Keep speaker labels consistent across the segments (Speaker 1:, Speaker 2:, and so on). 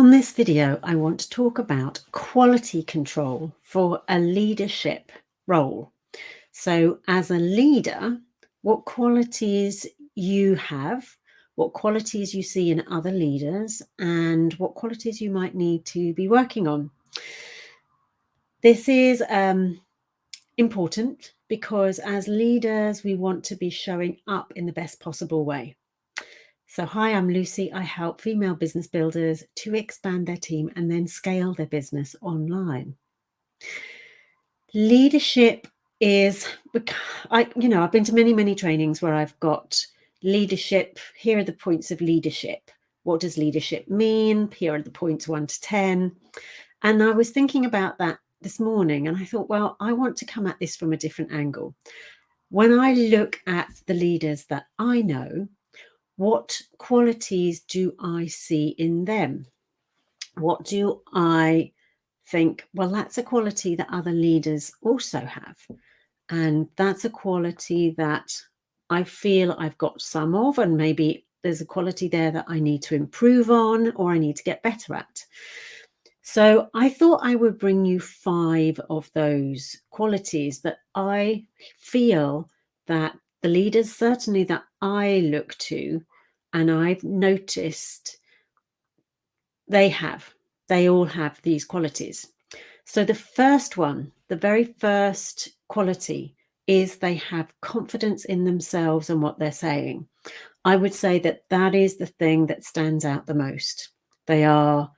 Speaker 1: On this video, I want to talk about quality control for a leadership role. So as a leader, what qualities you have, what qualities you see in other leaders, and what qualities you might need to be working on. This is important because as leaders, we want to be showing up in the best possible way. So hi, I'm Lucy. I help female business builders to expand their team and then scale their business online. Leadership is, I've been to many trainings where I've got leadership. Here are the points of leadership. What does leadership mean? Here are the points 1 to 10. And I was thinking about that this morning and I thought, well, I want to come at this from a different angle. When I look at the leaders that I know, what qualities do I see in them? What do I think, well, that's a quality that other leaders also have. And that's a quality that I feel I've got some of, and maybe there's a quality there that I need to improve on or I need to get better at. So I thought I would bring you 5 of those qualities that I feel that the leaders, certainly that I look to, and I've noticed they all have these qualities. So the first one, the very first quality is they have confidence in themselves and what they're saying. I would say that that is the thing that stands out the most. They are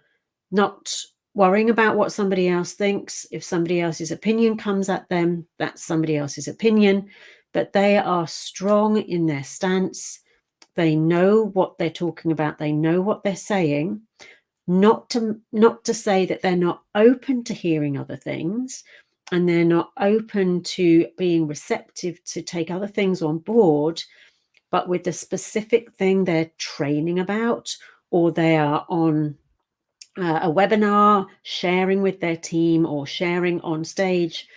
Speaker 1: not worrying about what somebody else thinks. If somebody else's opinion comes at them, that's somebody else's opinion, but they are strong in their stance. They know what they're talking about. They know what they're saying. Not to say that they're not open to hearing other things and they're not open to being receptive to take other things on board, but with the specific thing they're training about, or they are on a webinar sharing with their team or sharing on stage,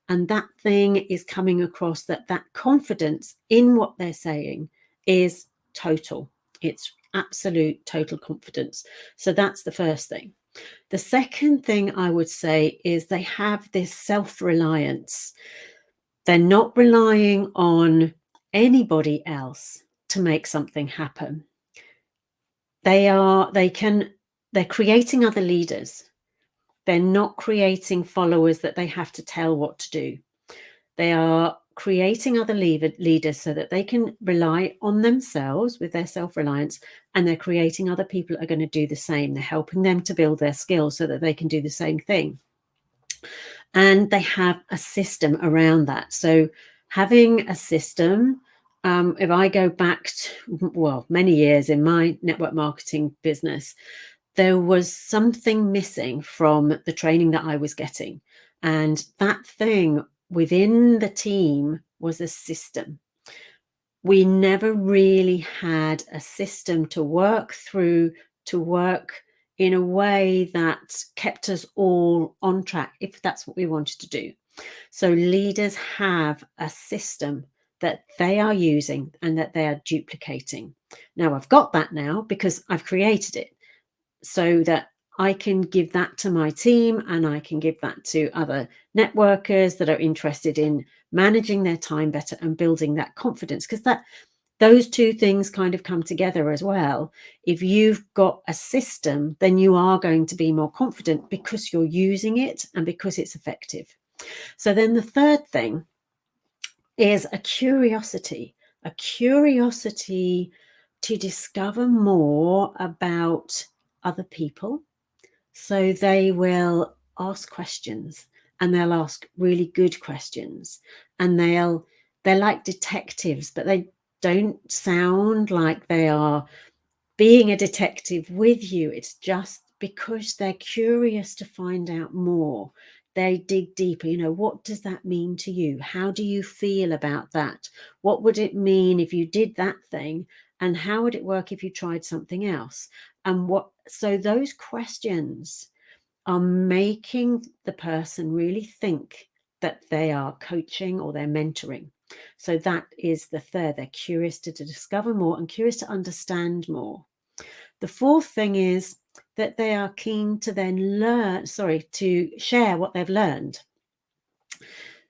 Speaker 1: and that thing is coming across, that confidence in what they're saying is total. It's absolute total confidence. So that's the first thing. The second thing I would say is they have this self-reliance. They're not relying on anybody else to make something happen. They're creating other leaders. They're not creating followers that they have to tell what to do. They are creating other leaders so that they can rely on themselves with their self-reliance, and they're creating other people that are going to do the same. They're helping them to build their skills so that they can do the same thing. And they have a system around that. So having a system, if I go back to, many years in my network marketing business, there was something missing from the training that I was getting. And that thing within the team was a system. We never really had a system to work through, to work in a way that kept us all on track, if that's what we wanted to do. So leaders have a system that they are using and that they are duplicating. Now I've got that now because I've created it, so that I can give that to my team and I can give that to other networkers that are interested in managing their time better and building that confidence, because those two things kind of come together as well. If you've got a system, then you are going to be more confident because you're using it and because it's effective. So then the third thing is a curiosity to discover more about other people. So they will ask questions, and they'll ask really good questions, and they're like detectives, but they don't sound like they are being a detective with you. It's just because they're curious to find out more. They dig deeper. What does that mean to you? How do you feel about that? What would it mean if you did that thing? And how would it work if you tried something else? So those questions are making the person really think that they are coaching or they're mentoring. So that is the third. They're curious to discover more and curious to understand more. The fourth thing is that they are keen to then to share what they've learned.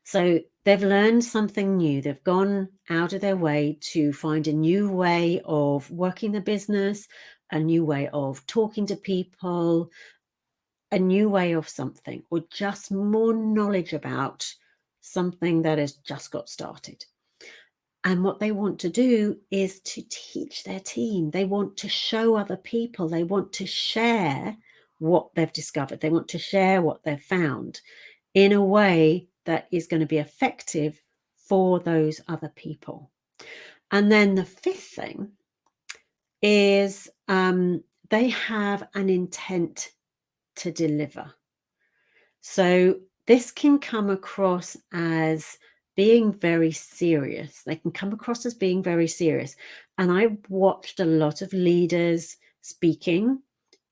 Speaker 1: So they've learned something new. They've gone out of their way to find a new way of working the business, a new way of talking to people, a new way of something, or just more knowledge about something that has just got started. And what they want to do is to teach their team. They want to show other people. They want to share what they've discovered. They want to share what they've found in a way that is going to be effective for those other people. And then the fifth thing is they have an intent to deliver. So this can come across as being very serious. They can come across as being very serious. And I watched a lot of leaders speaking,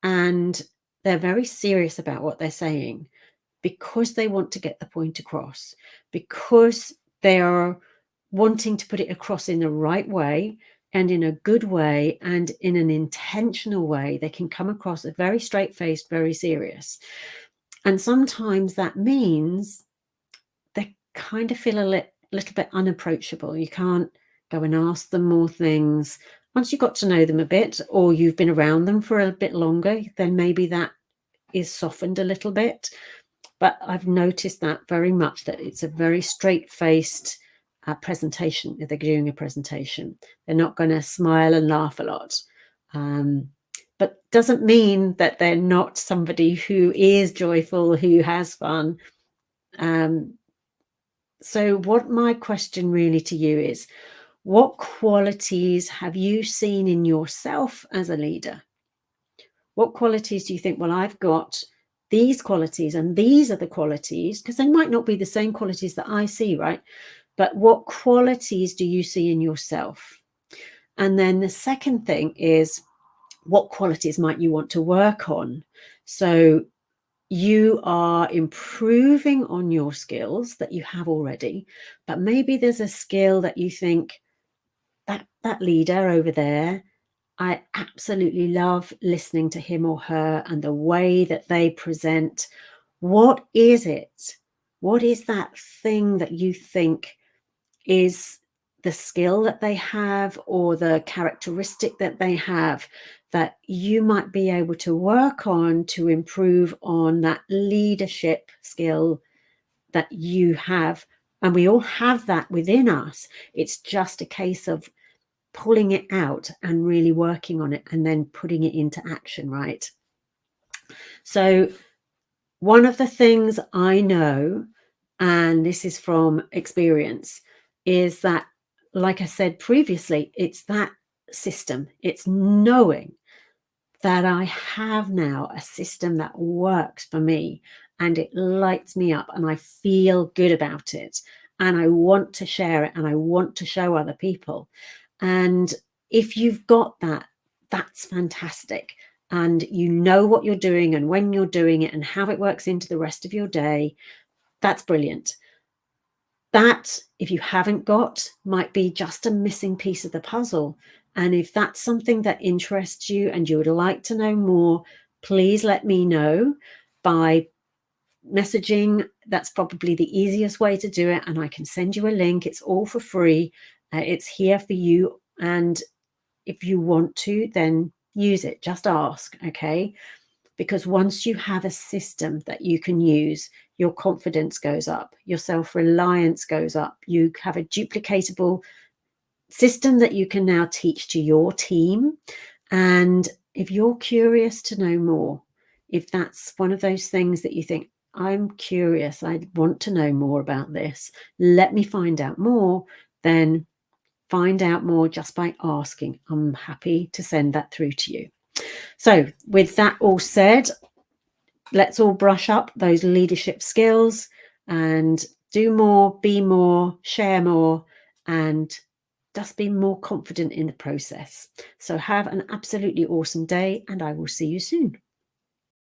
Speaker 1: and they're very serious about what they're saying because they want to get the point across, because they are wanting to put it across in the right way and in a good way and in an intentional way. They can come across as very straight-faced, very serious. And sometimes that means they kind of feel a little bit unapproachable. You can't go and ask them more things. Once you've got to know them a bit, or you've been around them for a bit longer, then maybe that is softened a little bit. But I've noticed that very much, that it's a very straight-faced presentation. If they're doing a presentation, they're not going to smile and laugh a lot. But doesn't mean that they're not somebody who is joyful, who has fun. So what my question really to you is, what qualities have you seen in yourself as a leader? What qualities do you think, well, I've got these qualities and these are the qualities, because they might not be the same qualities that I see, right? But what qualities do you see in yourself? And then the second thing is, what qualities might you want to work on? So you are improving on your skills that you have already, but maybe there's a skill that you think, that leader over there, I absolutely love listening to him or her and the way that they present. What is it? What is that thing that you think is the skill that they have, or the characteristic that they have, that you might be able to work on to improve on that leadership skill that you have? And we all have that within us. It's just a case of pulling it out and really working on it and then putting it into action, right? So one of the things I know, and this is from experience, is that, like I said previously, it's that system. It's knowing that I have now a system that works for me and it lights me up and I feel good about it and I want to share it and I want to show other people. And if you've got that, that's fantastic. And you know what you're doing and when you're doing it and how it works into the rest of your day, that's brilliant. That, if you haven't got, might be just a missing piece of the puzzle. And if that's something that interests you and you would like to know more, please let me know by messaging. That's probably the easiest way to do it. And I can send you a link. It's all for free. It's here for you. And if you want to, then use it. Just ask, okay? Because once you have a system that you can use, your confidence goes up, your self-reliance goes up. You have a duplicatable system that you can now teach to your team. And if you're curious to know more, if that's one of those things that you think, I'm curious, I want to know more about this, let me find out more, then find out more just by asking. I'm happy to send that through to you. So with that all said, let's all brush up those leadership skills and do more, be more, share more, and just be more confident in the process. So have an absolutely awesome day, and I will see you soon.